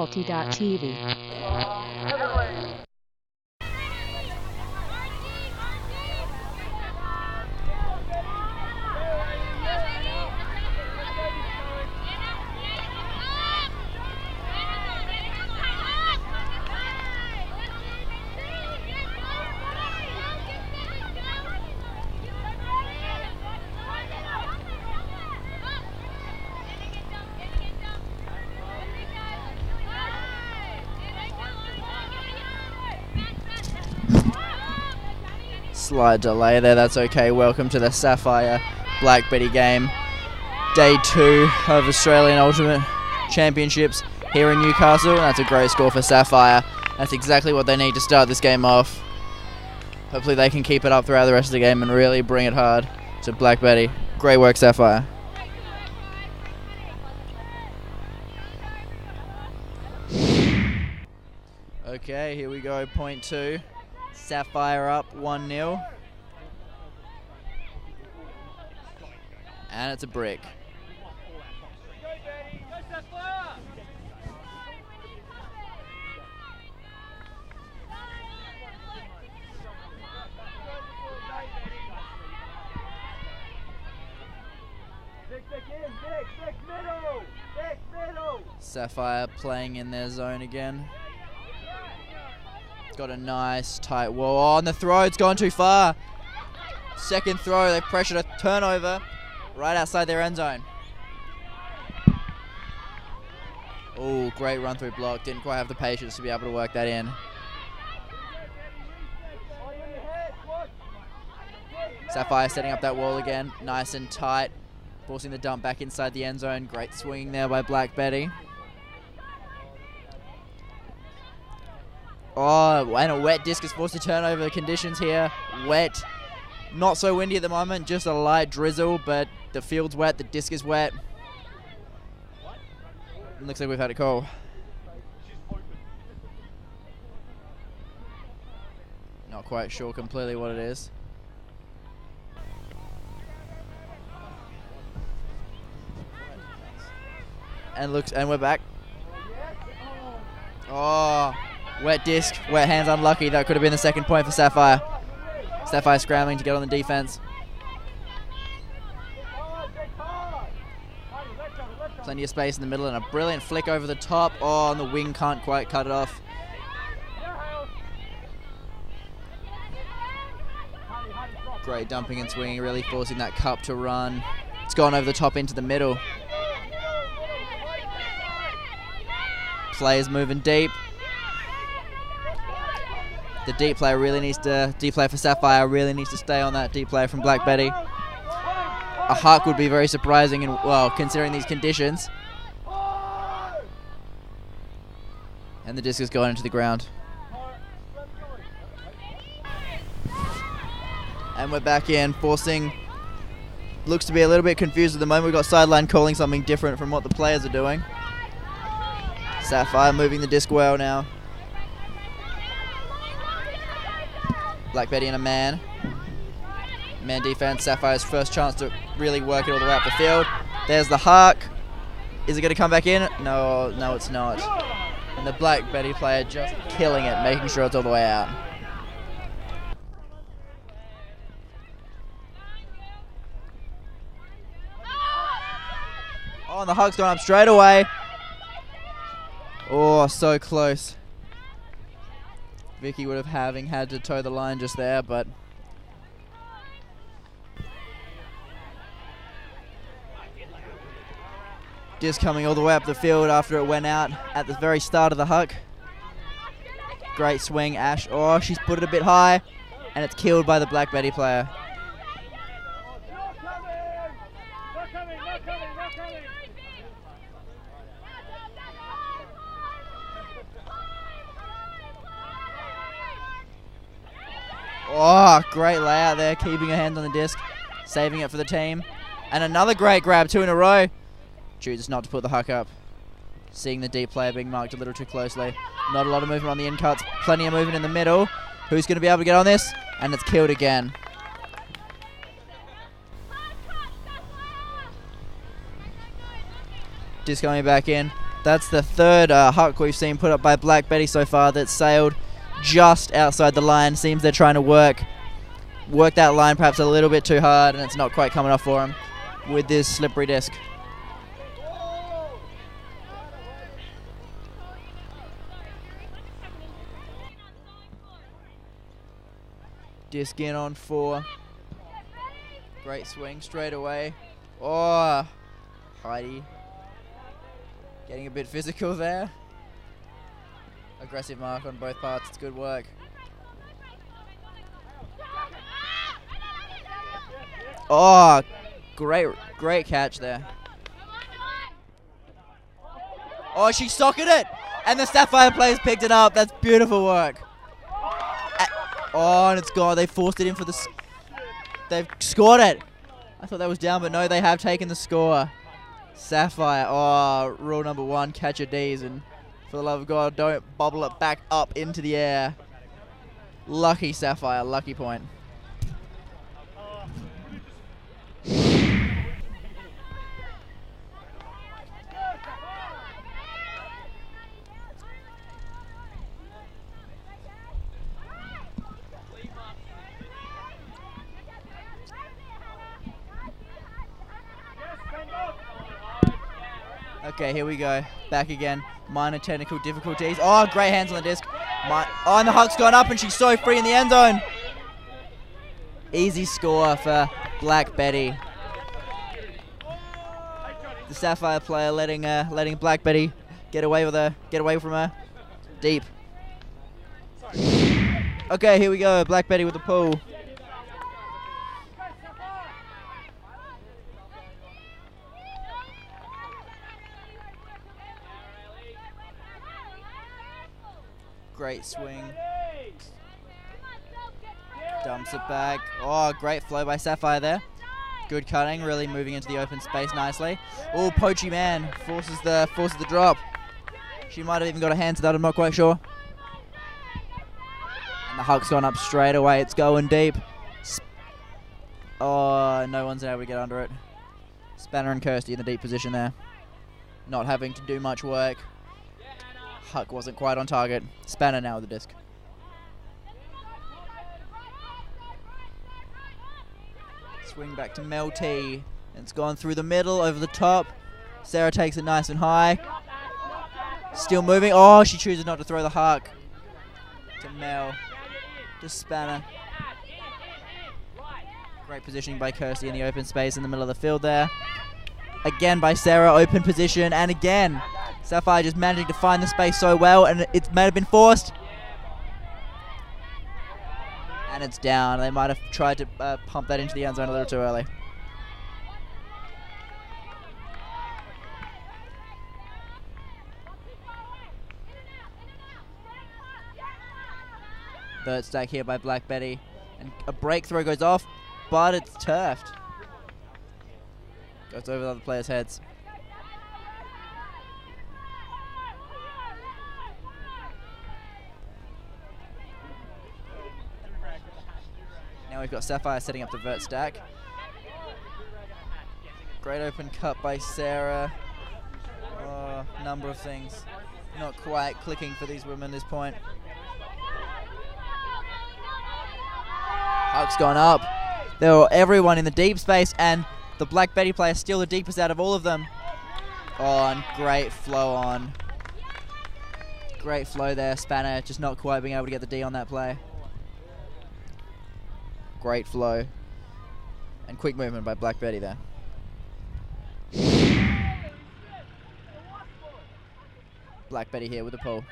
ULTI.TV. Slight delay there, that's okay. Welcome to the Safire Black Betty game. Day 2 of Australian Ultimate Championships here in Newcastle. That's a great score for Safire. That's exactly what they need to start this game off. Hopefully they can keep it up throughout the rest of the game and really bring it hard to Black Betty. Great work, Safire. Okay, here we go, point 2. Safire up 1-0. And it's a brick. Safire playing in their zone again. Got a nice tight wall. Oh, and the throw, it's gone too far. Second throw, they pressured a turnover right outside their end zone. Oh, great run through block. Didn't quite have the patience to be able to work that in. Safire setting up that wall again. Nice and tight. Forcing the dump back inside the end zone. Great swing there by Black Betty. Oh, and a wet discus forced to turnover conditions here. Wet. Not so windy at the moment, just a light drizzle, but the field's wet, the disc is wet. It looks like we've had a call. Not quite sure completely what it is. And we're back. Oh. Wet disc, wet hands, unlucky. That could have been the second point for Safire. Safire scrambling to get on the defense. Plenty of space in the middle and a brilliant flick over the top. Oh, and the wing can't quite cut it off. Great dumping and swinging, really forcing that cup to run. It's gone over the top into the middle. Players moving deep. The deep player for Safire really needs to stay on that deep player from Black Betty. A huck would be very surprising, considering these conditions. And the disc has gone into the ground. And we're back in, forcing. Looks to be a little bit confused at the moment. We've got sideline calling something different from what the players are doing. Safire moving the disc well now. Black Betty and a man. Man defense. Safire's first chance to really work it all the way up the field. There's the hark. Is it going to come back in? No, it's not. And the Black Betty player just killing it, making sure it's all the way out. Oh, and the huck's gone up straight away. Oh, so close. Vicky would have had to toe the line just there, but disc coming all the way up the field after it went out at the very start of the huck. Great swing, Ash. Oh, she's put it a bit high, and it's killed by the Black Betty player. Oh, great layout there, keeping her hand on the disc, saving it for the team. And another great grab, 2 in a row. Chooses not to put the huck up. Seeing the deep player being marked a little too closely. Not a lot of movement on the in cuts, plenty of movement in the middle. Who's going to be able to get on this? And it's killed again. Disc coming back in. That's the third huck we've seen put up by Black Betty so far that's sailed just outside the line. Seems they're trying to work that line perhaps a little bit too hard, and it's not quite coming off for them with this slippery disc. Disc in on 4. Great swing straight away. Oh, Heidi getting a bit physical there. Aggressive mark on both parts. It's good work. Oh, great catch there. Oh, she socketed it, and the Safire players picked it up. That's beautiful work. Oh, and it's gone. They forced it in for the... They've scored it. I thought that was down, but no, they have taken the score. Safire. Oh, rule number 1, catch your Ds, and for the love of God, don't bobble it back up into the air. Lucky Safire, lucky point. Okay, here we go. Back again. Minor technical difficulties. Oh, great hands on the disc. Oh, and the huck's gone up, and she's so free in the end zone. Easy score for Black Betty. The Safire player letting Black Betty get away from her. Deep. Okay, here we go. Black Betty with the pull. Great swing. Dumps it back. Oh, great flow by Safire there. Good cutting, really moving into the open space nicely. Oh, Poachy Man forces the drop. She might have even got a hand to that, I'm not quite sure. And the huck's gone up straight away. It's going deep. Oh, no one's able to get under it. Spanner and Kirsty in the deep position there. Not having to do much work. Huck wasn't quite on target. Spanner now with the disc. Swing back to Mel T. It's gone through the middle, over the top. Sarah takes it nice and high. Still moving. Oh, she chooses not to throw the huck. To Mel. To Spanner. Great positioning by Kirsty in the open space in the middle of the field there. Again by Sarah, open position, and again Safire just managing to find the space so well, and it may have been forced. And it's down. They might have tried to pump that into the end zone a little too early. Third stack here by Black Betty. And a break throw goes off, but it's turfed. Goes over the other players' heads. Now we've got Safire setting up the vert stack. Great open cut by Sarah. Oh, number of things not quite clicking for these women at this point. Huck's gone up. There were everyone in the deep space, and the Black Betty player still the deepest out of all of them. Oh, and great flow on. Great flow there. Spanner just not quite being able to get the D on that play. Great flow. And quick movement by Black Betty there. Black Betty here with the pull.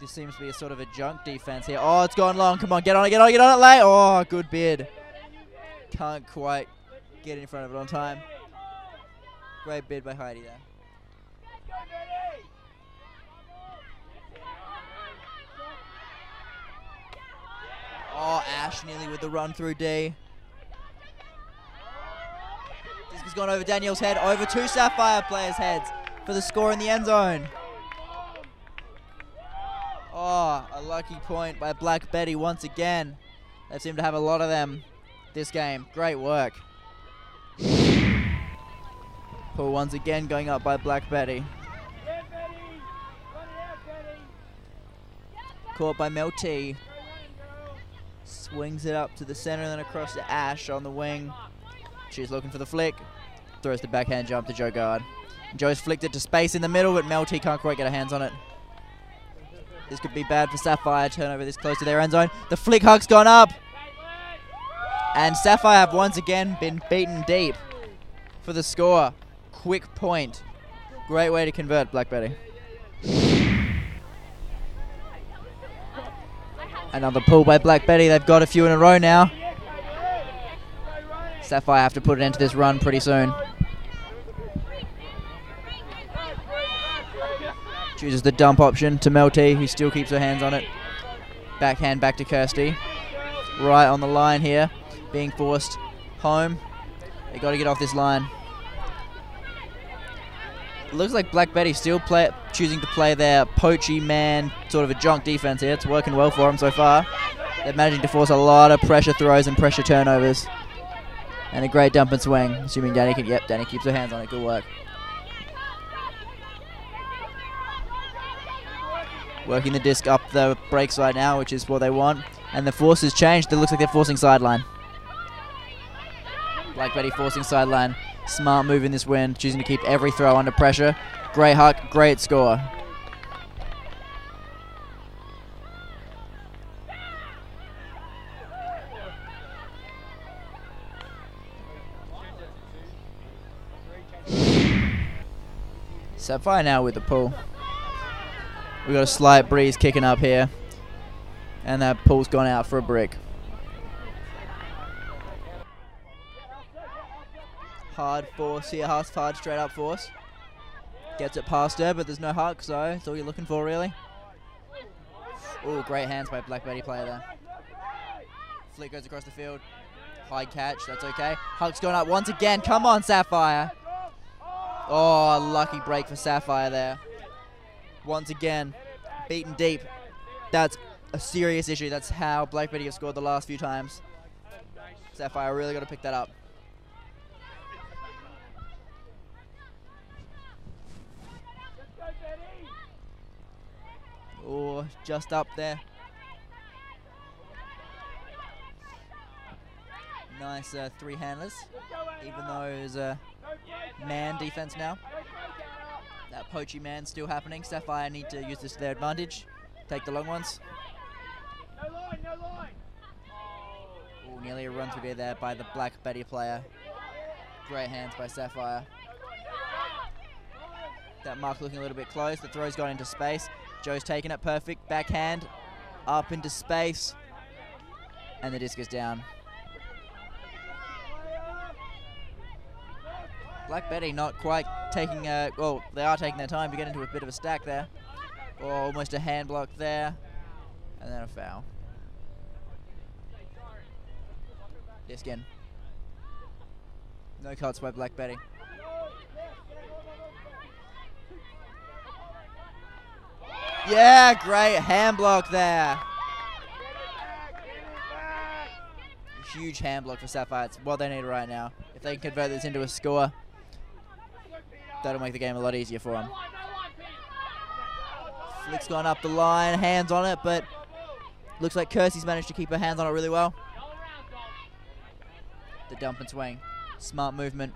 This seems to be a sort of a junk defense here. Oh, it's gone long. Come on, get on it, get on it, get on it late. Oh, good bid. Can't quite get in front of it on time. Great bid by Heidi there. Oh, Ash nearly with the run through D. This has gone over Danielle's head, over two Safire players' heads for the score in the end zone. Oh, a lucky point by Black Betty once again. They seem to have a lot of them this game. Great work. Pull once again going up by Black Betty. Caught by Mel T. Swings it up to the center and then across to Ash on the wing. She's looking for the flick. Throws the backhand jump to Joe Guard. Joe's flicked it to space in the middle, but Mel T can't quite get her hands on it. This could be bad for Safire. Turnover this close to their end zone. The flick huck's gone up. And Safire have once again been beaten deep for the score. Quick point. Great way to convert, Black Betty. Another pull by Black Betty. They've got a few in a row now. Safire have to put an end to this run pretty soon. Chooses the dump option to Mel T, who still keeps her hands on it. Backhand back to Kirsty. Right on the line here, being forced home. They got to get off this line. It looks like Black Betty still choosing to play their poachy man, sort of a junk defense here. It's working well for them so far. They're managing to force a lot of pressure throws and pressure turnovers. And a great dump and swing. Assuming Danny can, yep, Danny keeps her hands on it. Good work. Working the disc up the break side now, which is what they want. And the force has changed. It looks like they're forcing sideline. Black Betty forcing sideline. Smart move in this win, choosing to keep every throw under pressure. Great huck, great score. Safire now with the pull. We've got a slight breeze kicking up here. And that pull's gone out for a brick. Hard force here, hard straight up force. Gets it past her, but there's no huck, so that's all you're looking for really. Oh, great hands by Black Betty player there. Flick goes across the field. High catch, that's okay. Huck's gone up once again. Come on, Safire. Oh, lucky break for Safire there. Once again, beaten deep. That's a serious issue. That's how Black Betty have scored the last few times. Safire really got to pick that up. Oh, just up there. Nice three handlers, even though it's a man defense now. That poachy man still happening. Safire need to use this to their advantage. Take the long ones. Oh, nearly a run through there by the Black Betty player. Great hands by Safire. That mark looking a little bit close. The throw's gone into space. Joe's taken it perfect. Backhand up into space. And the disc is down. Black Betty not quite taking, well, they are taking their time to get into a bit of a stack there. Oh, almost a hand block there. And then a foul. Disc in. No cuts by Black Betty. Yeah, great hand block there. Huge hand block for Safire. It's what they need right now. If they can convert this into a score, that'll make the game a lot easier for them. Flick's gone up the line, hands on it, but looks like Kirsty's managed to keep her hands on it really well. The dump and swing. Smart movement.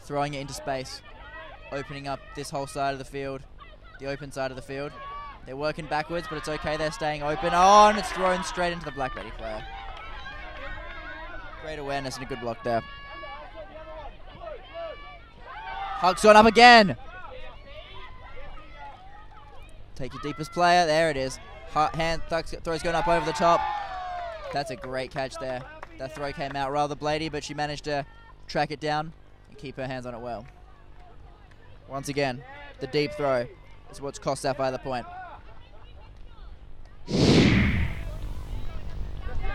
Throwing it into space. Opening up this whole side of the field. The open side of the field. They're working backwards, but it's okay. They're staying open. Oh, and it's thrown straight into the Black Betty player. Great awareness and a good block there. Huck's gone up again. Take your deepest player. There it is. Hand throw's going up over the top. That's a great catch there. That throw came out rather bladey, but she managed to track it down and keep her hands on it well. Once again, the deep throw is what's cost Safire the point.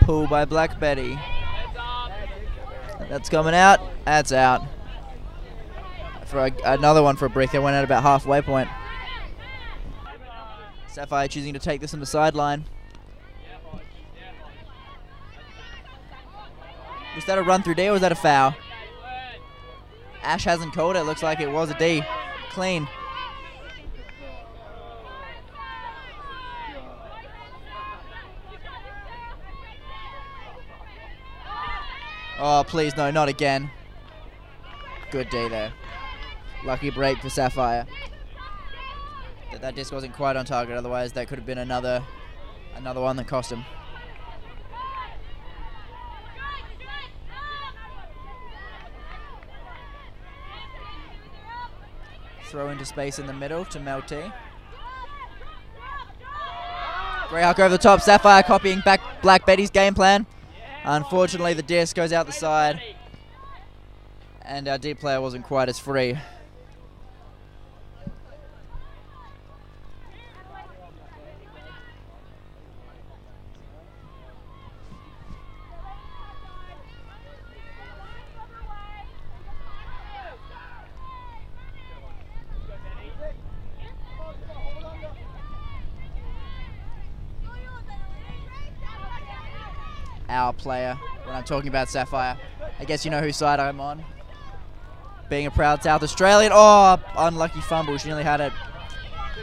Pull by Black Betty. That's coming out. That's out. For another one for a brick. They went out about halfway point. Safire choosing to take this on the sideline. Was that a run through D or was that a foul? Ash hasn't called it. Looks like it was a D. Clean. Oh, please, no, not again. Good D there. Lucky break for Safire. That disc wasn't quite on target, otherwise that could have been another one that cost him. Throw into space in the middle to Melty. Great huck over the top. Safire copying back Black Betty's game plan. Unfortunately, the disc goes out the side, and our deep player wasn't quite as free. Our player, when I'm talking about Safire, I guess you know whose side I'm on. Being a proud South Australian. Oh, unlucky fumble. She nearly had it.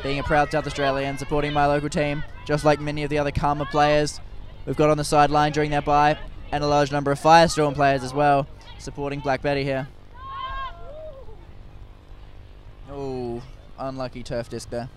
Being a proud South Australian, supporting my local team, just like many of the other Karma players we've got on the sideline during their bye, and a large number of Firestorm players as well, supporting Black Betty here. Oh, unlucky turf disc there.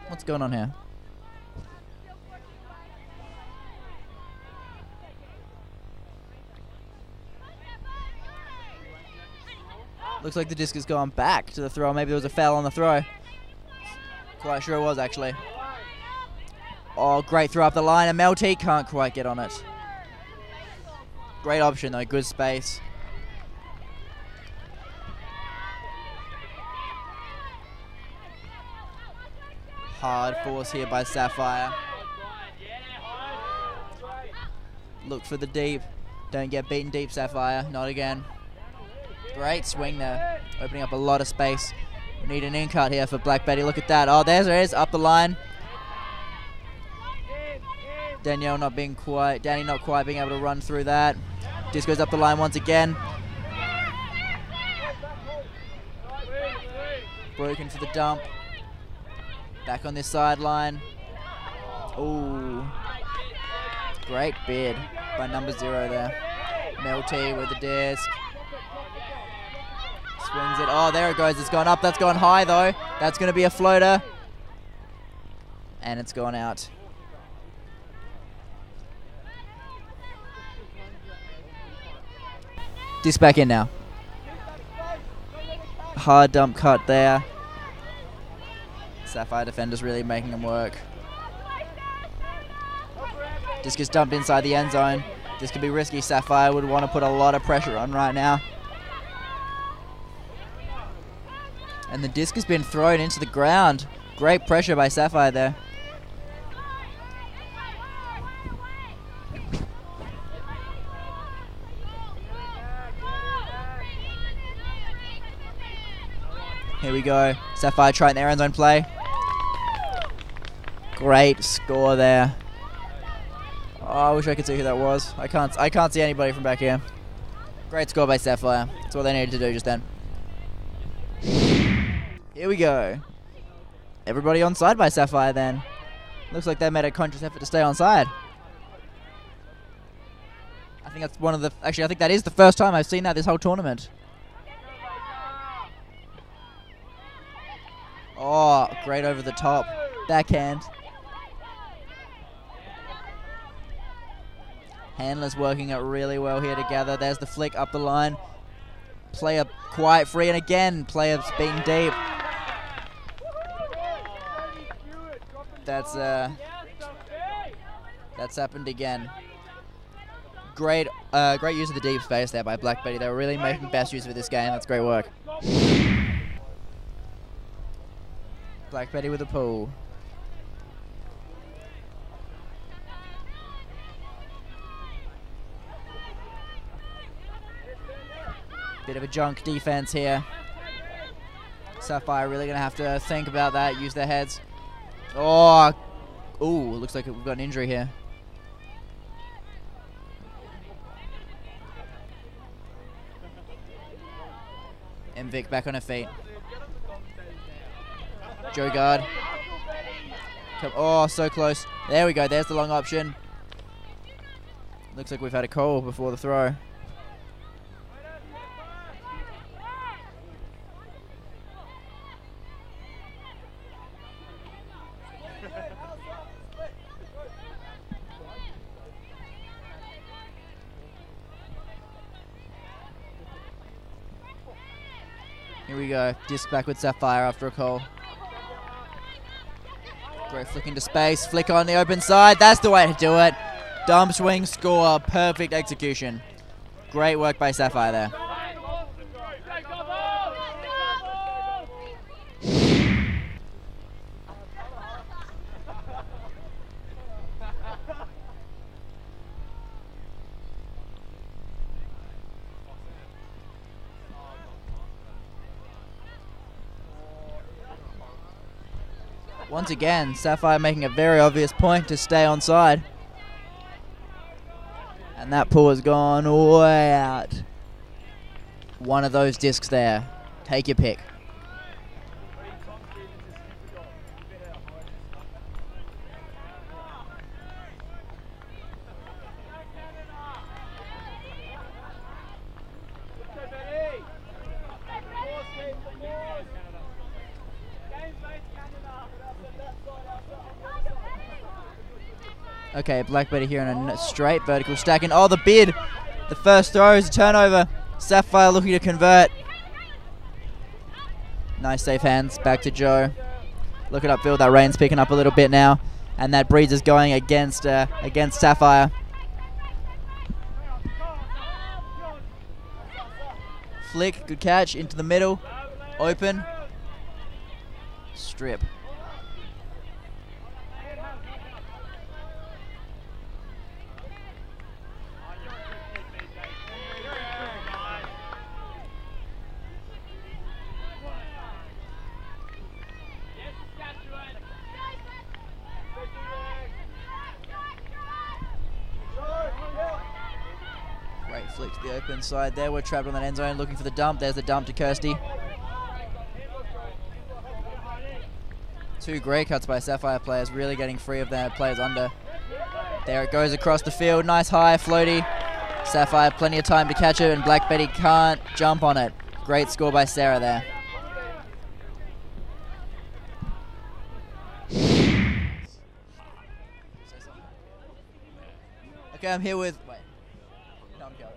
What's going on here? Looks like the disc has gone back to the throw. Maybe there was a foul on the throw. Quite sure it was, actually. Oh, great throw up the line, and Melty can't quite get on it. Great option, though. Good space. Hard force here by Safire. Look for the deep. Don't get beaten deep, Safire. Not again. Great swing there. Opening up a lot of space. We need an in-cut here for Black Betty. Look at that. Oh, there it is. Up the line. Danny not quite being able to run through that. Disc goes up the line once again. Broken for the dump. Back on this sideline. Ooh. Great bid by number 0 there. Melty with the disc. Swings it. Oh, there it goes. It's gone up. That's gone high, though. That's going to be a floater. And it's gone out. Disc back in now. Hard dump cut there. Safire defenders really making them work. Disc is dumped inside the end zone. This could be risky. Safire would want to put a lot of pressure on right now. And the disc has been thrown into the ground. Great pressure by Safire there. Here we go. Safire trying their end zone play. Great score there. Oh, I wish I could see who that was. I can't see anybody from back here. Great score by Safire. That's what they needed to do just then. Here we go. Everybody on side by Safire then. Looks like they made a conscious effort to stay on side. I think that's I think that is the first time I've seen that this whole tournament. Oh, great over the top. Backhand. Handlers working it really well here together. There's the flick up the line. Player quite free, and again, player's being deep. That's happened again. Great use of the deep space there by Black Betty. They were really making best use of this game. That's great work. Black Betty with a pull. Bit of a junk defense here. Safire really going to have to think about that, use their heads. Oh, ooh, looks like we've got an injury here. And Vic back on her feet. Joe guard. Oh, so close. There we go, there's the long option. Looks like we've had a call before the throw. Here we go, disc back with Safire after a call. Great flick into space, flick on the open side, that's the way to do it. Dump swing, score, perfect execution. Great work by Safire there. Once again, Safire making a very obvious point to stay on side. And that pull has gone way out. One of those discs there. Take your pick. Okay, Black Betty here in a straight vertical stack. And oh, the bid. The first throw is a turnover. Safire looking to convert. Nice safe hands. Back to Joe. Look at upfield. That rain's picking up a little bit now. And that breeze is going against Safire. Flick. Good catch. Into the middle. Open. Strip. Great flick to the open side there. We're trapped on that end zone looking for the dump. There's the dump to Kirsty. Two great cuts by Safire players, really getting free of their players under. There it goes across the field. Nice high, floaty. Safire plenty of time to catch it, and Black Betty can't jump on it. Great score by Sarah there. Okay, I'm here with... Wait. No, I'm going.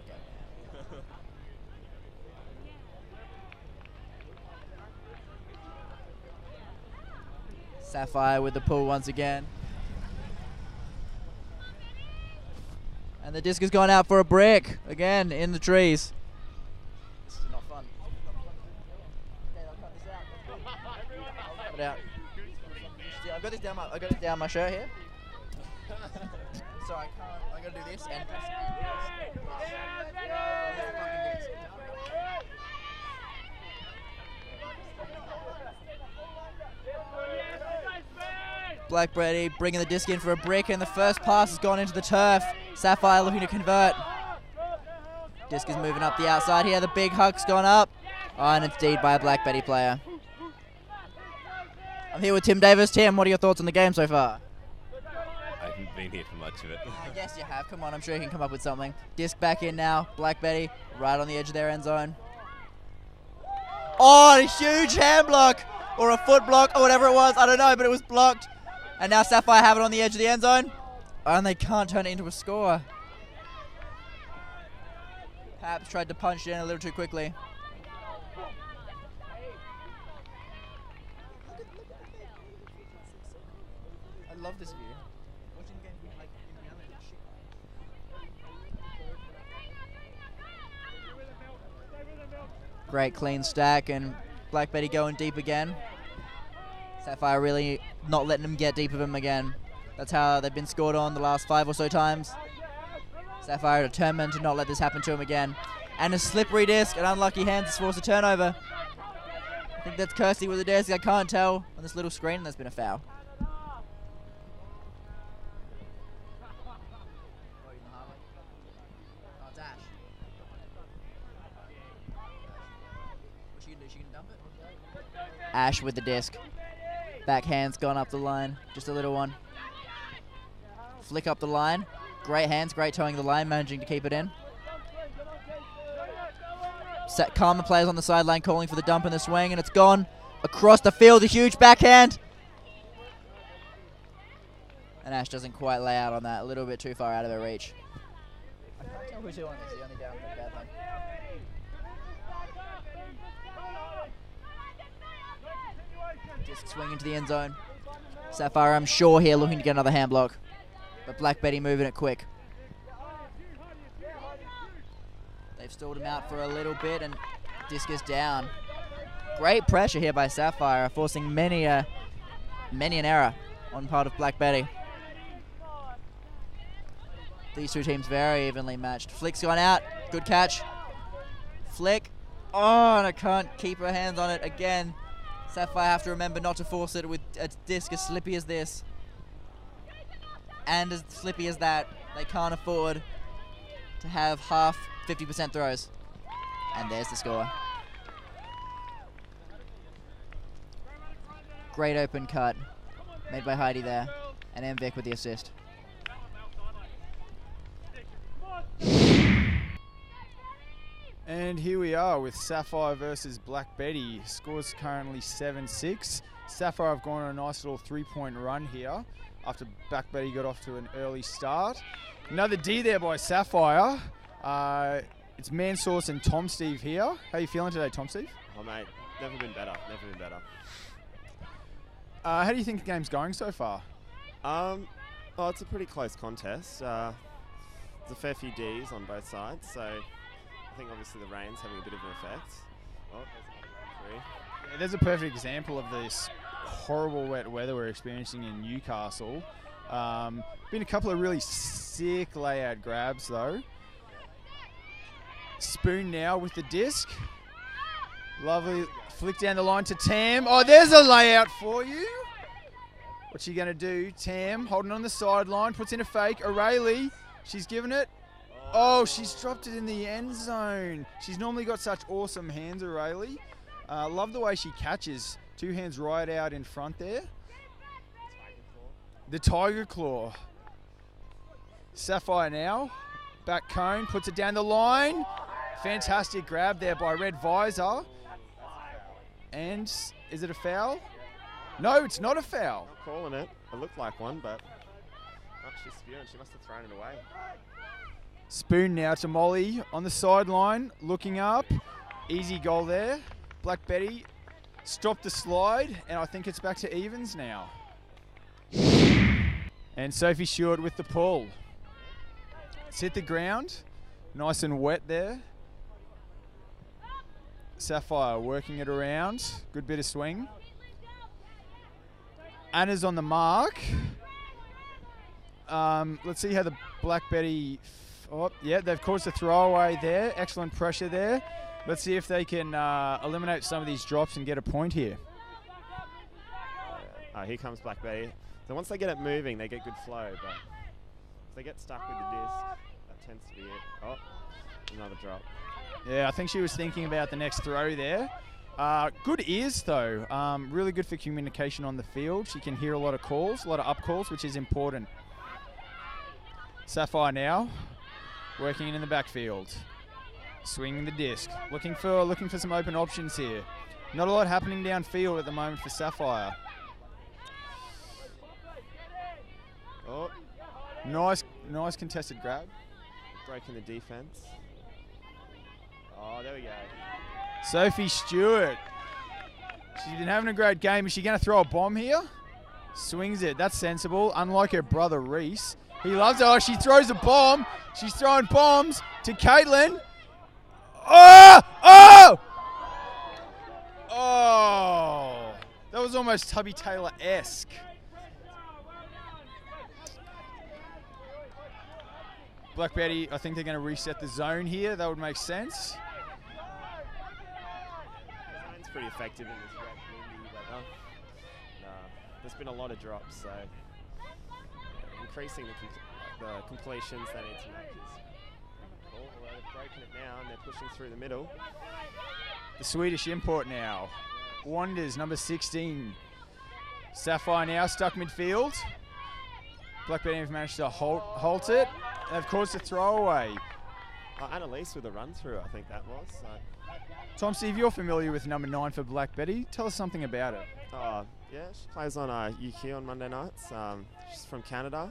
Safire with the pull once again. And the disc has gone out for a brick. Again, in the trees. This is not fun. Okay, I'll cut this out. I'll cut it out. I've got this down my shirt here. So I can't, I'm going to do this and Black Betty bringing the disc in for a brick, and the first pass has gone into the turf. Safire looking to convert. Disc is moving up the outside here. The big huck's gone up. Oh, and it's deed by a Black Betty player. I'm here with Tim Davis. Tim, what are your thoughts on the game so far? I haven't been here for much of it. Yes, you have. Come on, I'm sure you can come up with something. Disc back in now. Black Betty right on the edge of their end zone. Oh, a huge hand block or a foot block or whatever it was. I don't know, but it was blocked. And now Safire have it on the edge of the end zone. And they can't turn it into a score. Perhaps tried to punch it in a little too quickly. love this view. Watching the game like in the other shit. Great clean stack, and Black Betty going deep again. Safire really not letting them get deep of him again. That's how they've been scored on the last 5 or so times. Safire determined to not let this happen to him again. And a slippery disc, and unlucky hands has forced a turnover. I think that's Kirsty with the disc. I can't tell on this little screen. There's been a foul. Ash with the disc. Backhand's gone up the line. Just a little one. Flick up the line. Great hands, great towing the line, managing to keep it in. Karma players on the sideline calling for the dump in the swing, and it's gone across the field. A huge backhand. And Ash doesn't quite lay out on that. A little bit too far out of her reach. I can't tell who's who on this. The only down with the bad line. Disc swing into the end zone. Safire, I'm sure, here looking to get another hand block. But Black Betty moving it quick. They've stalled him out for a little bit, and disc is down. Great pressure here by Safire, forcing many an error on part of Black Betty. These two teams very evenly matched. Flick's gone out. Good catch. Flick. Oh, and I can't keep her hands on it again. Safire have to remember not to force it with a disc as slippy as this. And as slippy as that. They can't afford to have half 50% throws. And there's the score. Great open cut made by Heidi there. And MVic with the assist. And here we are with Safire versus Black Betty. Score's currently 7-6. Safire have gone on a nice little 3-point run here after Black Betty got off to an early start. Another D there by Safire. It's Mansource and Tom Steve here. How you feeling today, Tom Steve? Oh, mate, never been better. How do you think the game's going so far? Oh, it's a pretty close contest. There's a fair few Ds on both sides, so I think obviously the rain's having a bit of an effect. Oh, there's another 3. Yeah, there's a perfect example of this horrible wet weather we're experiencing in Newcastle. Been a couple of really sick layout grabs though. Spoon now with the disc. Lovely flick down the line to Tam. Oh, there's a layout for you. What's she going to do? Tam holding on the sideline, puts in a fake. O'Reilly, she's given it. Oh, she's dropped it in the end zone. She's normally got such awesome hands, O'Reilly. Love the way she catches. 2 hands right out in front there. The Tiger Claw. Safire now. Back cone, puts it down the line. Fantastic grab there by Red Visor. And is it a foul? No, it's not a foul. Not calling it. It looked like one, but she's spewing. She must have thrown it away. Spoon now to Molly on the sideline, looking up. Easy goal there. Black Betty stopped the slide, and I think it's back to evens now. And Sophie Stewart with the pull. It's hit the ground. Nice and wet there. Safire working it around. Good bit of swing. Anna's on the mark. Let's see how the Black Betty... Oh, yeah, they've caused a throwaway there. Excellent pressure there. Let's see if they can eliminate some of these drops and get a point here. Here comes Black Betty. So once they get it moving, they get good flow, but if they get stuck with the disc, that tends to be it. Oh, another drop. Yeah, I think she was thinking about the next throw there. Good ears, though. Really good for communication on the field. She can hear a lot of calls, a lot of up calls, which is important. Safire now, working in the backfield. Swinging the disc. Looking for some open options here. Not a lot happening downfield at the moment for Safire. Oh, nice contested grab. Breaking the defense. Oh, there we go. Sophie Stewart. She's been having a great game. Is she going to throw a bomb here? Swings it. That's sensible. Unlike her brother, Reese. He loves it. Oh, she throws a bomb. She's throwing bombs to Caitlin. Oh! Oh! Oh! That was almost Tubby Taylor-esque. Black Betty, I think they're going to reset the zone here. That would make sense. The zone's pretty effective in this wet, windy weather. There's been a lot of drops, so increasing the completions they need to make is cool. Although they've broken it now and they're pushing through the middle. The Swedish import now. Wonders, number 16. Safire now stuck midfield. Black Betty have managed to halt it. And of course, a throwaway. Annalise with a run through, I think that was. So. Tom, Steve, you're familiar with number 9 for Black Betty. Tell us something about it. Yeah, she plays on ULTI on Monday nights. She's from Canada.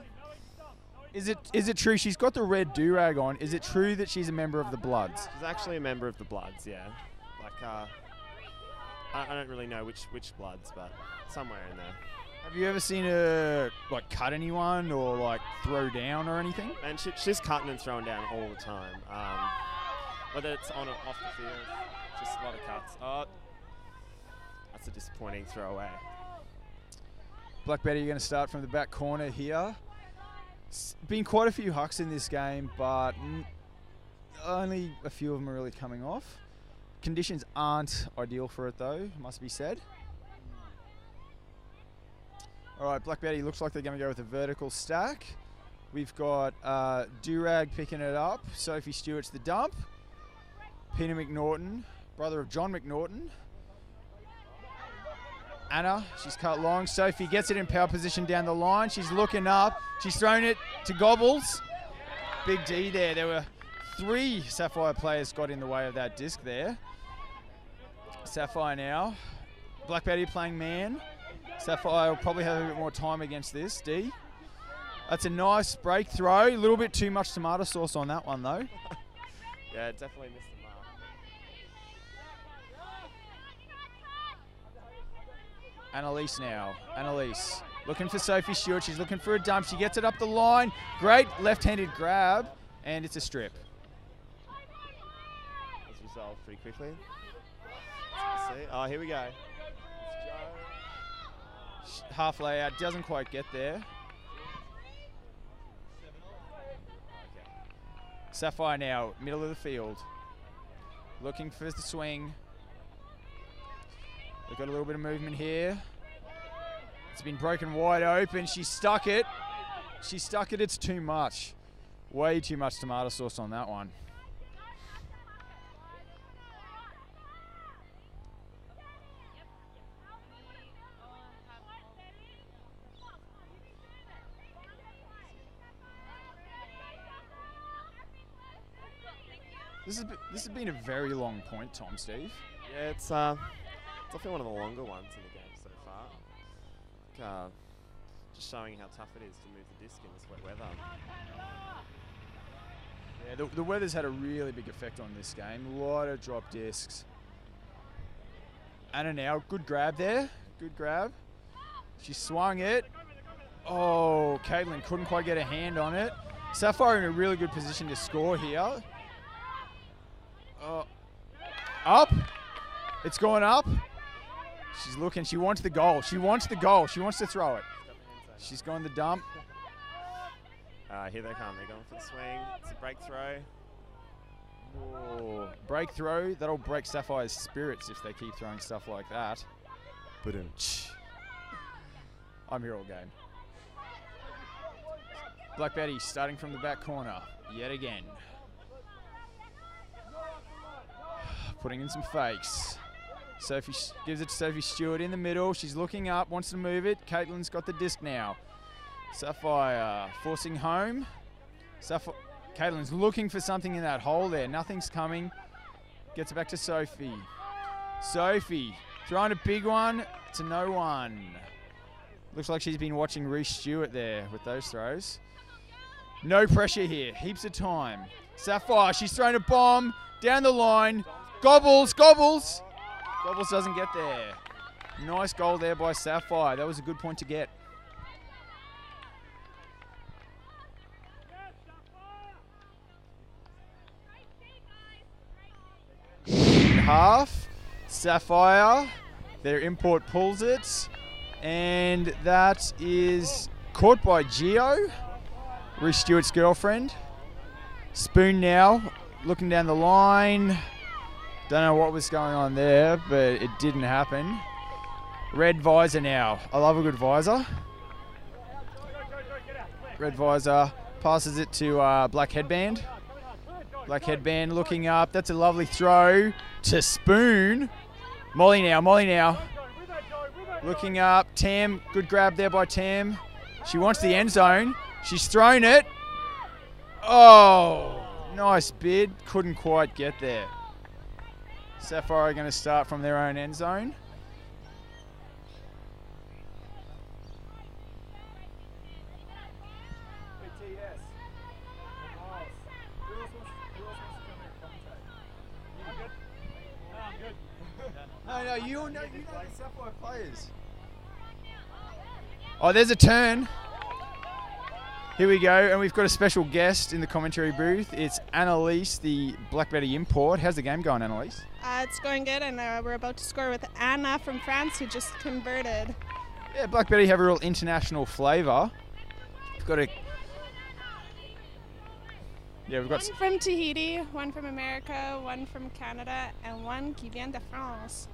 Is it true she's got the red do-rag on? Is it true that she's a member of the Bloods? She's actually a member of the Bloods, yeah. Like, I don't really know which Bloods, but somewhere in there. Have you ever seen her like cut anyone or like throw down or anything? And she's cutting and throwing down all the time. Whether it's on or off the field, just a lot of cuts. Oh, that's a disappointing throwaway. Black Betty, you're going to start from the back corner here. Been quite a few hucks in this game, but only a few of them are really coming off. Conditions aren't ideal for it though, must be said. All right, Black Betty looks like they're going to go with a vertical stack. We've got Durag picking it up. Sophie Stewart's the dump. Peter McNaughton, brother of John McNaughton. Anna, she's cut long. Sophie gets it in power position down the line. She's looking up. She's thrown it to Gobbles. Big D there. There were 3 Safire players got in the way of that disc there. Safire now. Black Betty playing man. Safire will probably have a bit more time against this. D. That's a nice break throw. A little bit too much tomato sauce on that one, though. Yeah, definitely missed the mark. Annalise now. Annalise looking for Sophie Stewart. She's looking for a dump. She gets it up the line. Great left-handed grab, and it's a strip. It's resolved pretty quickly. Let's see. Oh, here we go. Half layout, doesn't quite get there. Safire now, middle of the field. Looking for the swing. They've got a little bit of movement here. It's been broken wide open. She stuck it. She stuck it. It's too much. Way too much tomato sauce on that one. This has been a very long point, Tom, Steve. Yeah, it's definitely one of the longer ones in the game so far. Just showing how tough it is to move the disc in this wet weather. Yeah, the weather's had a really big effect on this game. A lot of drop discs. Anna now, good grab there. Good grab. She swung it. Oh, Caitlin couldn't quite get a hand on it. Safire in a really good position to score here. Up. It's going up. She's looking. She wants the goal. She wants the goal. She wants to throw it. She's going the dump. Here they come. They're going for the swing. It's a break throw. Oh, break throw. That'll break Safire's spirits if they keep throwing stuff like that. I'm here all game. Black Betty starting from the back corner yet again. Putting in some fakes. Sophie gives it to Sophie Stewart in the middle. She's looking up, wants to move it. Caitlin's got the disc now. Safire forcing home. Caitlin's looking for something in that hole there. Nothing's coming. Gets it back to Sophie. Sophie throwing a big one to no one. Looks like she's been watching Reese Stewart there with those throws. No pressure here. Heaps of time. Safire, she's thrown a bomb down the line. Gobbles. Gobbles doesn't get there. Nice goal there by Safire. That was a good point to get. half. Safire, their import, pulls it. And that is caught by Gio, Reece Stewart's girlfriend. Spoon now, looking down the line. Don't know what was going on there, but it didn't happen. Red visor now. I love a good visor. Red visor passes it to black headband. Black headband looking up. That's a lovely throw to Spoon. Molly now. Looking up. Tam, good grab there by Tam. She wants the end zone. She's thrown it. Oh, nice bid. Couldn't quite get there. Safire are going to start from their own end zone. No, you know the Safire players. Oh, there's a turn. Here we go, and we've got a special guest in the commentary booth. It's Annalise, the Black Betty import. How's the game going, Annalise? It's going good, and we're about to score with Anna from France, who just converted. Yeah, Black Betty have a real international flavour. We've got a... Yeah, we've got... One from Tahiti, one from America, one from Canada, and one qui vient de France.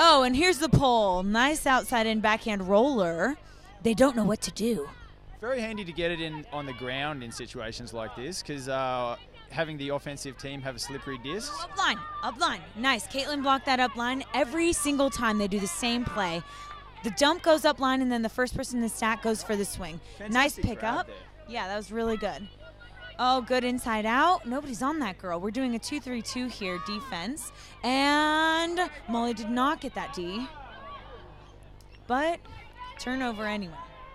Oh, and here's the poll. Nice outside in backhand roller. They don't know what to do. Very handy to get it in on the ground in situations like this, because having the offensive team have a slippery disc. Up line. Nice. Caitlin blocked that up line. Every single time they do the same play. The dump goes up line, and then the first person in the stack goes for the swing. Fantastic nice pickup. there. Yeah, that was really good. Oh, good inside out. Nobody's on that girl. We're doing a 2-3-2 here, defense. And Molly did not get that D. But turnover anyway.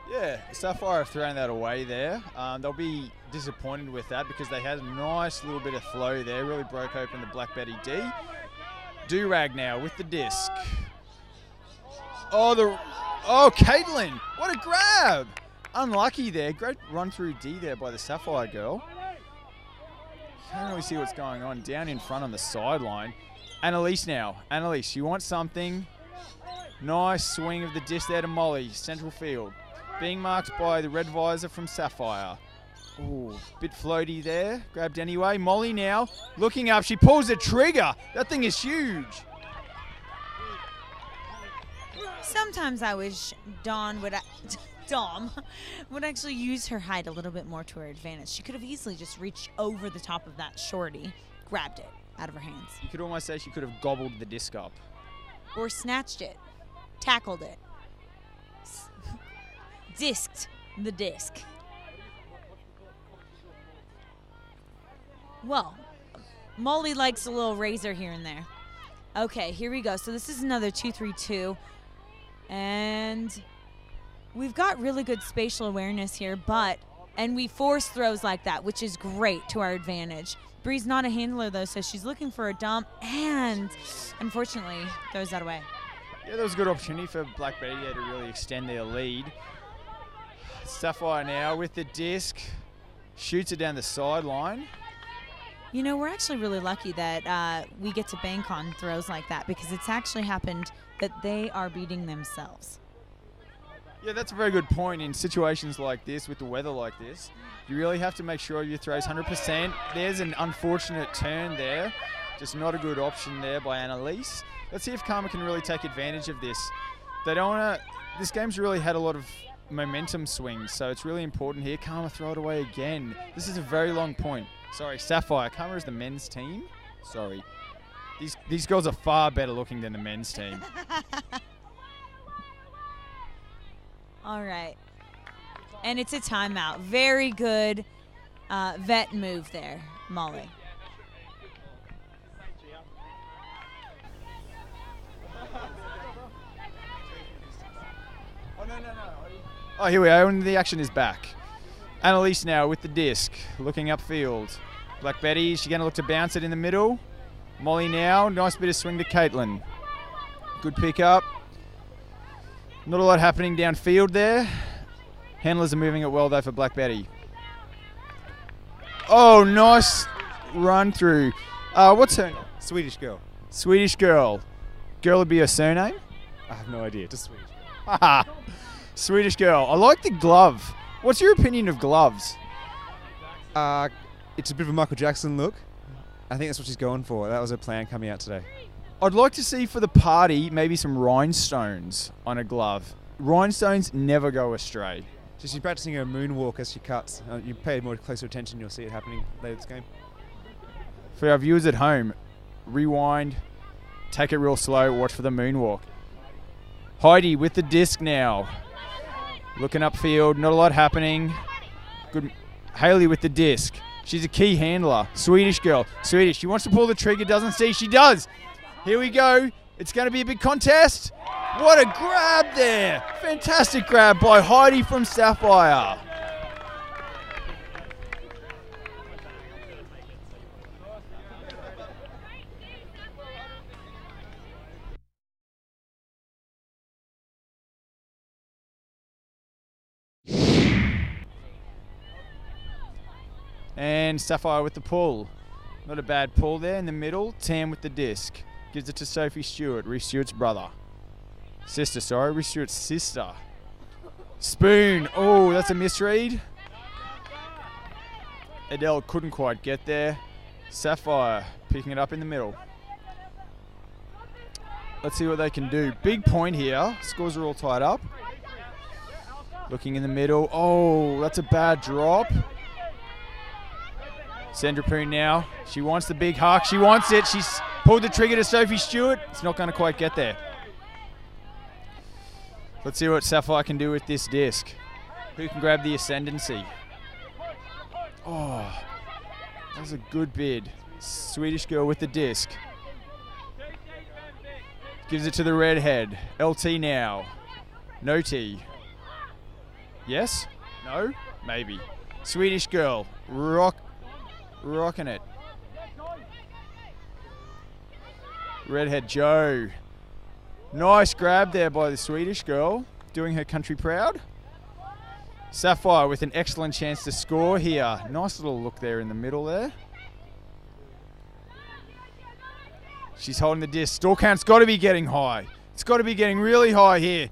Yeah, Safire have thrown that away there. They'll be disappointed with that because they had a nice little bit of flow there. Really broke open the Black Betty D. Do-rag now with the disc. Oh, Caitlin, what a grab! Unlucky there. Great run through D there by the Safire girl. Can't really see what's going on. Down in front on the sideline. Annalise now. Annalise, you want something? Nice swing of the disc there to Molly. Central field. Being marked by the red visor from Safire. Ooh, bit floaty there. Grabbed anyway. Molly now looking up. She pulls the trigger. That thing is huge. Sometimes I wish Dom would actually use her height a little bit more to her advantage. She could have easily just reached over the top of that shorty, grabbed it out of her hands. You could almost say she could have gobbled the disc up. Or snatched it, tackled it, disked the disc. Well, Molly likes a little razor here and there. Okay, here we go. So this is another 2-3-2. And we've got really good spatial awareness here, and we force throws like that, which is great to our advantage. Bree's not a handler, though, so she's looking for a dump, and unfortunately throws that away. Yeah, that was a good opportunity for Black Betty there to really extend their lead. Safire now with the disc, shoots it down the sideline. You know, we're actually really lucky that we get to bank on throws like that because it's actually happened that they are beating themselves. Yeah, that's a very good point. In situations like this, with the weather like this, you really have to make sure your throw's 100%. There's an unfortunate turn there. Just not a good option there by Annalise. Let's see if Karma can really take advantage of this. They don't want to... This game's really had a lot of momentum swings, so it's really important here. Karma throw it away again. This is a very long point. Sorry, Safire. Karma is the men's team. Sorry. These girls are far better looking than the men's team. All right. And it's a timeout. Very good vet move there, Molly. Oh, here we are, and the action is back. Annalise now with the disc, looking upfield. Black Betty, is she going to look to bounce it in the middle? Molly now, nice bit of swing to Caitlin. Good pick up. Not a lot happening downfield there. Handlers are moving it well though for Black Betty. Oh, nice run through. What's her name? Swedish girl. Swedish girl. Girl would be her surname? I have no idea. Just Swedish. Haha. Swedish girl. I like the glove. What's your opinion of gloves? It's a bit of a Michael Jackson look. I think that's what she's going for. That was her plan coming out today. I'd like to see for the party maybe some rhinestones on a glove. Rhinestones never go astray. So she's practicing her moonwalk as she cuts. You pay more closer attention, you'll see it happening later this game. For our viewers at home, rewind, take it real slow, watch for the moonwalk. Heidi with the disc now. Looking upfield, not a lot happening. Good. Haley with the disc. She's a key handler. Swedish girl. Swedish, she wants to pull the trigger, doesn't see. She does. Here we go. It's going to be a big contest. What a grab there. Fantastic grab by Heidi from Safire. And Safire with the pull. Not a bad pull there in the middle. Tam with the disc. Gives it to Sophie Stewart, Reece Stewart's brother. Reece Stewart's sister. Spoon. Oh, that's a misread. Adele couldn't quite get there. Safire picking it up in the middle. Let's see what they can do. Big point here. Scores are all tied up. Looking in the middle. Oh, that's a bad drop. Sandra Poon now. She wants the big huck. She wants it. She's pulled the trigger to Sophie Stewart. It's not going to quite get there. Let's see what Safire can do with this disc. Who can grab the ascendancy? Oh, that was a good bid. Swedish girl with the disc. Gives it to the redhead. LT now. No T. Yes? No? Maybe. Swedish girl. Rocking it. Redhead Joe. Nice grab there by the Swedish girl. Doing her country proud. Safire with an excellent chance to score here. Nice little look there in the middle there. She's holding the disc. Store count's got to be getting high. It's got to be getting really high here.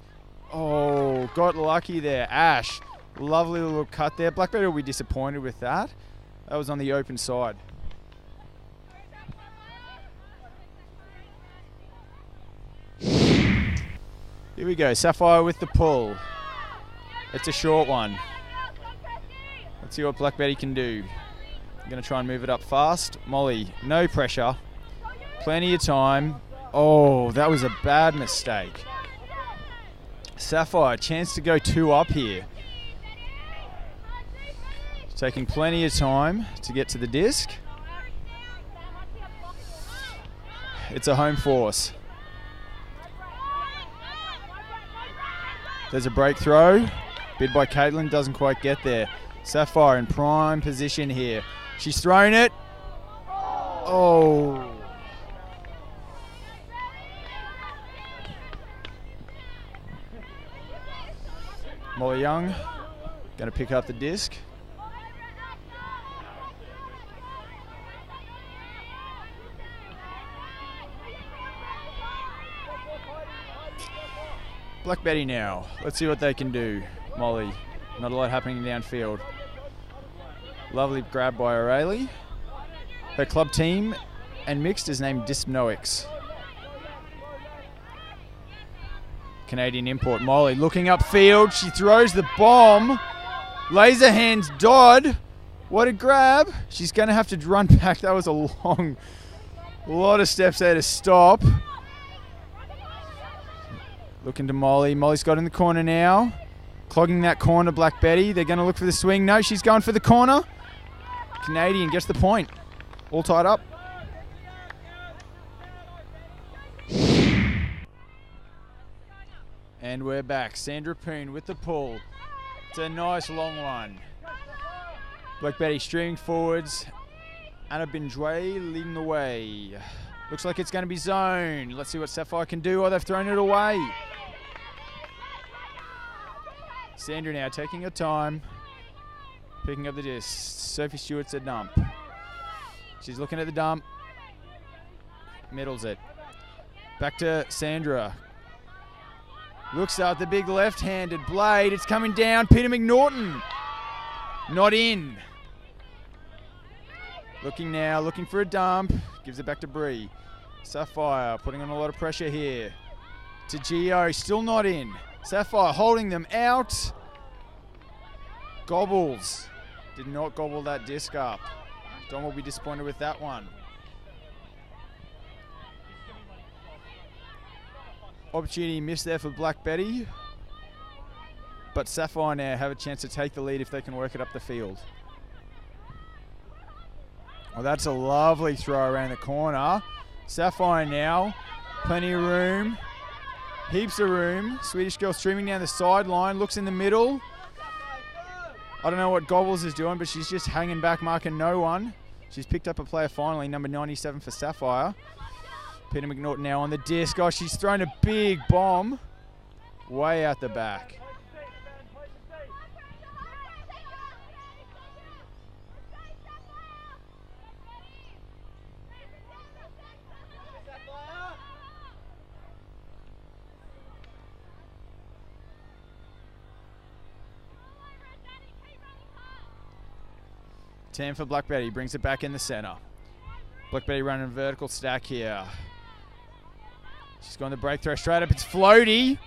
Oh, got lucky there. Ash. Lovely little cut there. Blackberry will be disappointed with that. That was on the open side. Here we go. Safire with the pull. It's a short one. Let's see what Black Betty can do. I'm going to try and move it up fast. Molly, no pressure. Plenty of time. Oh, that was a bad mistake. Safire, chance to go 2 up here. Taking plenty of time to get to the disc. It's a home force. There's a break throw. Bid by Caitlin, doesn't quite get there. Safire in prime position here. She's thrown it. Oh. Molly Young going to pick up the disc. Black Betty now. Let's see what they can do. Molly, not a lot happening downfield. Lovely grab by O'Reilly. Her club team and mixed is named Dyspnoics. Canadian import. Molly looking upfield. She throws the bomb. Laser hands Dodd. What a grab. She's going to have to run back. That was a lot of steps there to stop. Looking to Molly. Molly's got in the corner now. Clogging that corner, Black Betty. They're going to look for the swing. No, she's going for the corner. Canadian gets the point. All tied up. And we're back. Sandra Poon with the pull. It's a nice long one. Black Betty streaming forwards. Anna Bindray leading the way. Looks like it's going to be zone. Let's see what Safire can do. Oh, they've thrown it away. Sandra now taking her time. Picking up the disc. Sophie Stewart's a dump. She's looking at the dump. Middles it. Back to Sandra. Looks out the big left-handed blade. It's coming down. Peter McNaughton. Not in. Looking now, looking for a dump. Gives it back to Bree. Safire putting on a lot of pressure here. To Gio, still not in. Safire holding them out. Gobbles. Did not gobble that disc up. Don will be disappointed with that one. Opportunity missed there for Black Betty. But Safire now have a chance to take the lead if they can work it up the field. Well, that's a lovely throw around the corner. Safire now, plenty of room, heaps of room. Swedish girl streaming down the sideline, looks in the middle. I don't know what Gobbles is doing, but she's just hanging back, marking no one. She's picked up a player finally, number 97 for Safire. Peter McNaughton now on the disc. Oh, she's thrown a big bomb way out the back. Tam for Black Betty, brings it back in the center. Black Betty running a vertical stack here. She's going to break throw straight up. It's floaty.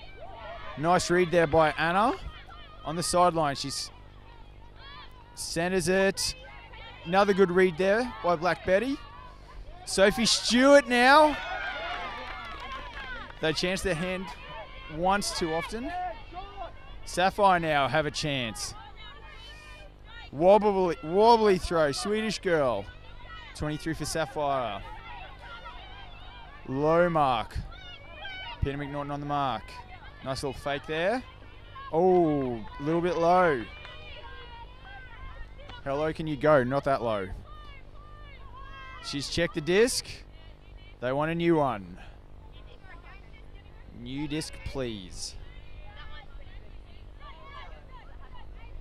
Nice read there by Anna. On the sideline, she's centers it. Another good read there by Black Betty. Sophie Stewart now. They chance their hand once too often. Safire now have a chance. Wobbly throw, Swedish girl. 23 for Safire. Low mark. Peter McNaughton on the mark. Nice little fake there. Oh, a little bit low. How low can you go? Not that low. She's checked the disc. They want a new one. New disc, please.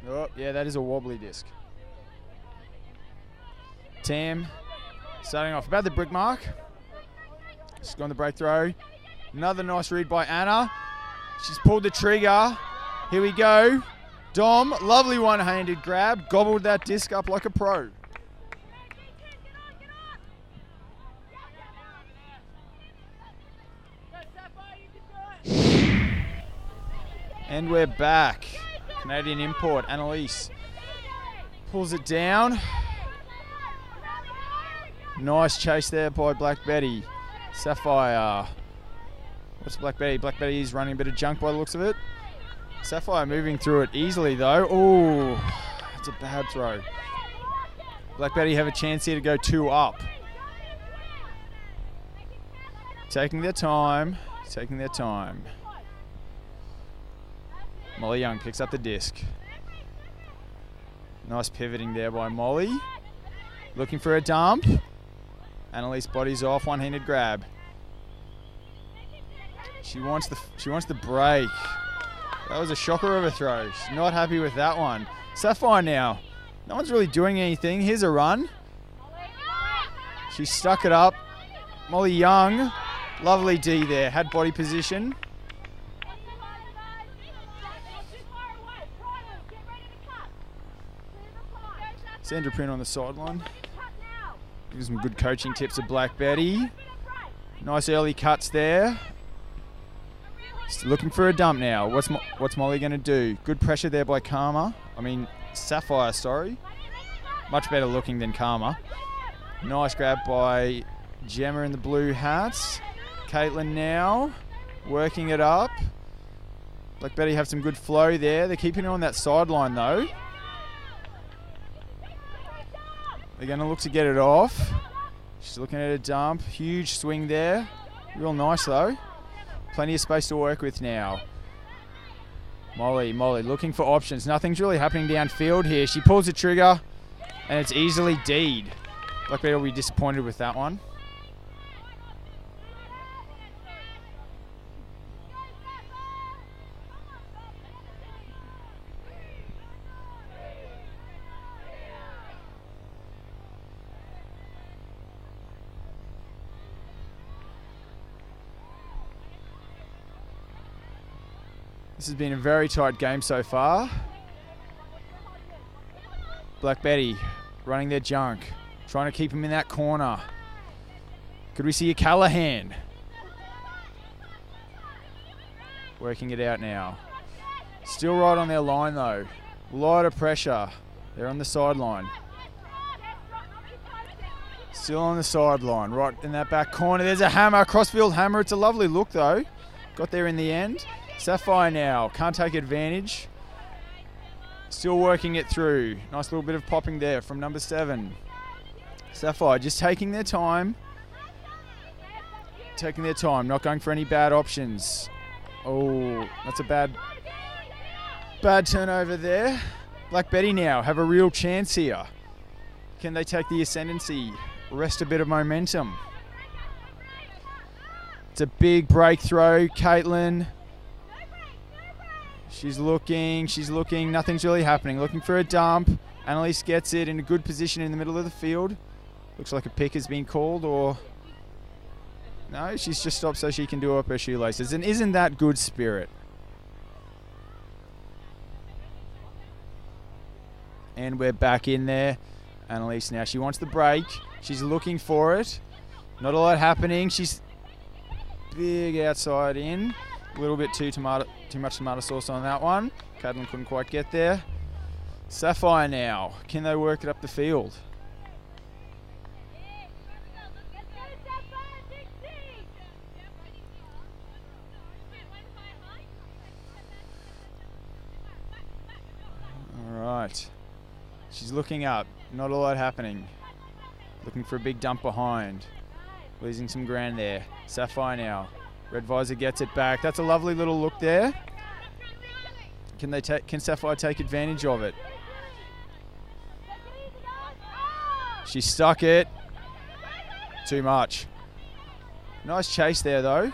Oh, yeah, that is a wobbly disc. Tam starting off about the brick mark. She's gone the break throw. Another nice read by Anna. She's pulled the trigger. Here we go. Dom, lovely one-handed grab. Gobbled that disc up like a pro. And we're back. Canadian import, Annalise pulls it down. Nice chase there by Black Betty. Safire. What's Black Betty? Black Betty is running a bit of junk by the looks of it. Safire moving through it easily though. Oh, that's a bad throw. Black Betty have a chance here to go 2 up. Taking their time. Taking their time. Molly Young picks up the disc. Nice pivoting there by Molly. Looking for a dump. Annalise bodies off, one-handed grab. She wants the break. That was a shocker of a throw. She's not happy with that one. Safire now. No one's really doing anything. Here's a run. She stuck it up. Molly Young. Lovely D there. Had body position. Sandra Print on the sideline. Gives some good coaching tips to Black Betty. Nice early cuts there. Still looking for a dump now. What's Molly going to do? Good pressure there by Safire, sorry. Much better looking than Karma. Nice grab by Gemma in the blue hats. Caitlin now working it up. Black Betty have some good flow there. They're keeping her on that sideline though. They're going to look to get it off. She's looking at a dump. Huge swing there. Real nice though. Plenty of space to work with now. Molly looking for options. Nothing's really happening downfield here. She pulls the trigger and it's easily D'd. Black Betty will be disappointed with that one. This has been a very tight game so far. Black Betty running their junk, trying to keep him in that corner. Could we see a Callahan? Working it out now. Still right on their line though. A lot of pressure. They're on the sideline. Still on the sideline, right in that back corner. There's a hammer, crossfield hammer. It's a lovely look though. Got there in the end. Safire now, can't take advantage. Still working it through. Nice little bit of popping there from number 7. Safire just taking their time. Taking their time, not going for any bad options. Oh, that's a bad turnover there. Black Betty now have a real chance here. Can they take the ascendancy? Rest a bit of momentum. It's a big breakthrough. Caitlin. She's looking, nothing's really happening. Looking for a dump. Annalise gets it in a good position in the middle of the field. Looks like a pick has been called, or... No, she's just stopped so she can do up her shoelaces. And isn't that good spirit? And we're back in there. Annalise now, she wants the break. She's looking for it. Not a lot happening. She's big outside in. A little bit too much tomato sauce on that one. Caitlin couldn't quite get there. Safire now. Can they work it up the field? All right. She's looking up. Not a lot happening. Looking for a big dump behind. Losing some ground there. Safire now. Red Visor gets it back. That's a lovely little look there. Can Safire take advantage of it? She stuck it. Too much. Nice chase there though.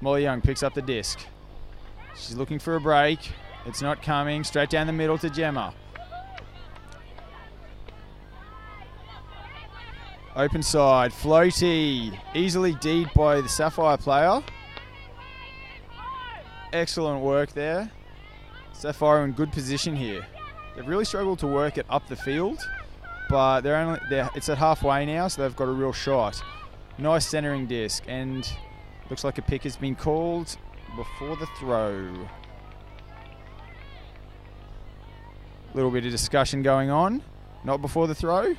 Molly Young picks up the disc. She's looking for a break. It's not coming. Straight down the middle to Gemma. Open side. Floaty. Easily D'd by the Safire player. Excellent work there. Safire in good position here. They've really struggled to work it up the field, but it's at halfway now, so they've got a real shot. Nice centering disc, and looks like a pick has been called before the throw. Little bit of discussion going on. Not before the throw.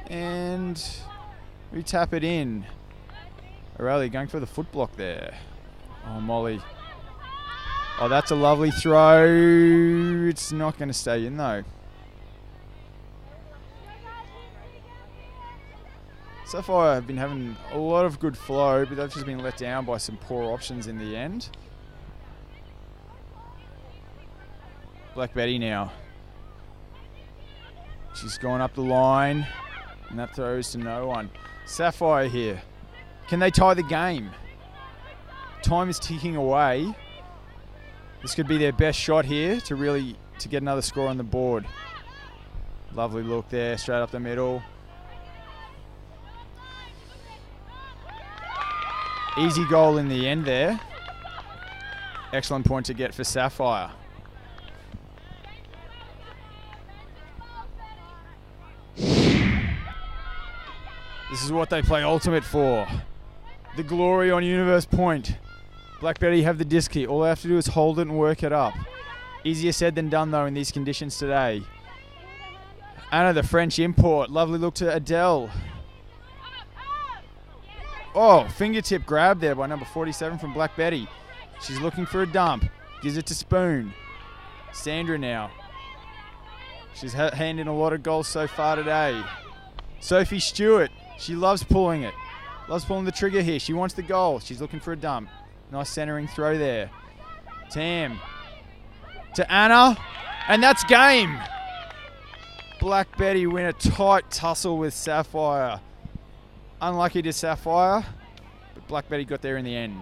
And we tap it in. O'Reilly going for the foot block there. Oh, Molly. Oh, that's a lovely throw. It's not going to stay in though. Safire have been having a lot of good flow, but they've just been let down by some poor options in the end. Black Betty now. She's gone up the line, and that throws to no one. Safire here. Can they tie the game? Time is ticking away. This could be their best shot here to get another score on the board. Lovely look there, straight up the middle. Easy goal in the end there. Excellent point to get for Safire. This is what they play Ultimate for. The glory on Universe Point. Black Betty have the disc here. All they have to do is hold it and work it up. Easier said than done though in these conditions today. Anna, the French import. Lovely look to Adele. Oh, fingertip grab there by number 47 from Black Betty. She's looking for a dump. Gives it to Spoon. Sandra now. She's handing a lot of goals so far today. Sophie Stewart. She loves pulling it. Loves pulling the trigger here. She wants the goal. She's looking for a dump. Nice centering throw there. Tam. To Anna. And that's game. Black Betty win a tight tussle with Safire. Unlucky to Safire, but Black Betty got there in the end.